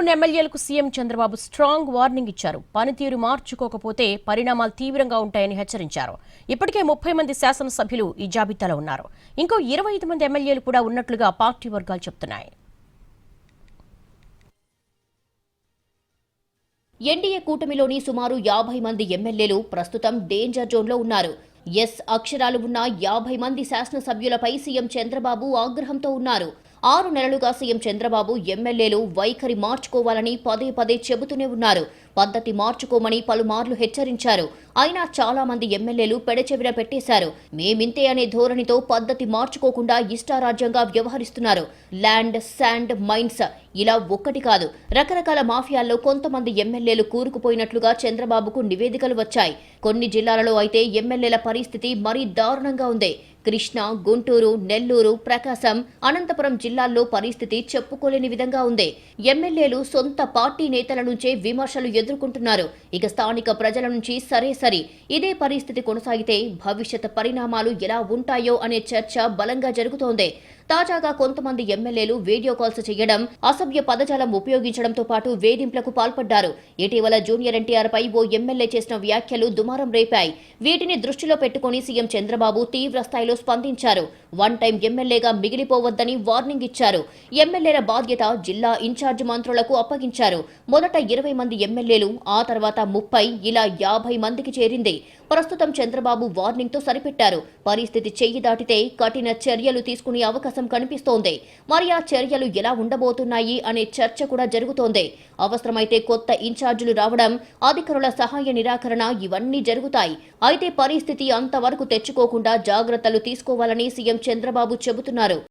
ఉన్న ఎమ్మెల్యేలకు CM Chandrababu strong warning ఇచ్చారు. పనితీరు మార్చుకోకపోతే పరిణామాలు తీవ్రంగా ఉంటాయని హెచ్చరించారు. ఇప్పటికే 30 మంది శాసనసభ్యులు ఈ జాబితాలో ఉన్నారు. ఇంకో 25 మంది ఎమ్మెల్యేలు కూడా ఉన్నట్లుగా పార్టీ వర్గాలు చెబుతున్నాయి. ఎన్డీఏ కూటమిలోని సుమారు 50 మంది ఎమ్మెల్యేలు ప్రస్తుతం డేంజర్ జోన్లో ఉన్నారు. ఎస్ అక్షరాలు ఉన్న 50 మంది శాసనసభ్యులపై సీఎం చంద్రబాబు ఆగ్రహంతో ఉన్నారు. 6 నెలలుగా సీఎం చంద్రబాబు ఎమ్మెల్యేలు వైఖరి మార్చుకోవాలని పదే పదే చెబుతూనే ఉన్నారు. పద్ధతి మార్చుకోమని పలుమార్లు హెచ్చరించారు. అయినా చాలా మంది ఎమ్మెల్యేలు పెడచెవిన పెట్టేశారు. మేమింతే అనే ధోరణితో పద్ధతి మార్చుకోకుండా ఇష్టారాజ్యంగా వ్యవహరిస్తున్నారు. ల్యాండ్, శాండ్, మైన్స్ ఇలా ఒక్కటి కాదు, రకరకాల మాఫియాల్లో కొంతమంది ఎమ్మెల్యేలు కూరుకుపోయినట్లుగా చంద్రబాబుకు నివేదికలు వచ్చాయి. కొన్ని జిల్లాలలో అయితే ఎమ్మెల్యేల పరిస్థితి మరీ దారుణంగా ఉంది. కృష్ణా, గుంటూరు, నెల్లూరు, ప్రకాశం, అనంతపురం జిల్లాల్లో పరిస్థితి చెప్పుకోలేని విధంగా ఉంది. ఎమ్మెల్యేలు సొంత పార్టీ నేతల నుంచే విమర్శలు ఎదుర్కొంటున్నారు. ఇక స్థానిక ప్రజల నుంచి సరే ఇదే పరిస్థితి కొనసాగితే భవిష్యత్ పరిణామాలు ఎలా ఉంటాయో అనే చర్చ బలంగా జరుగుతోంది. తాజాగా కొంతమంది ఎమ్మెల్యేలు వీడియో కాల్స్ చేయడం, అసభ్య పదజాలం ఉపయోగించడంతో పాటు వేధింపులకు పాల్పడ్డారు. ఇటీవల జూనియర్ ఎన్టీఆర్ పై ఓ ఎమ్మెల్యే చేసిన వ్యాఖ్యలు దుమారం రేపాయి. వీటిని దృష్టిలో పెట్టుకుని సీఎం చంద్రబాబు తీవ్ర స్థాయిలో స్పందించారు. వన్ టైం ఎమ్మెల్యేగా మిగిలిపోవద్దని వార్నింగ్ ఇచ్చారు. ఎమ్మెల్యేల బాధ్యత జిల్లా ఇన్ఛార్జ్ మంత్రులకు అప్పగించారు. మొదట 20 మంది ఎమ్మెల్యేలు, ఆ తర్వాత 30, ఇలా 50 మందికి చేరింది. ప్రస్తుతం చంద్రబాబు వార్నింగ్ తో సరిపెట్టారు. పరిస్థితి చెయ్యి దాటితే కఠిన చర్యలు తీసుకునే అవకాశం కనిపిస్తోంది. మరి ఆ చర్యలు ఎలా ఉండబోతున్నాయి అనే చర్చ కూడా జరుగుతోంది. అవసరమైతే కొత్త ఇన్ఛార్జీలు రావడం, అధికారుల సహాయ నిరాకరణ ఇవన్నీ జరుగుతాయి. అయితే పరిస్థితి అంతవరకు తెచ్చుకోకుండా జాగ్రత్తలు తీసుకోవాలని సీఎం చంద్రబాబు చెబుతున్నారు.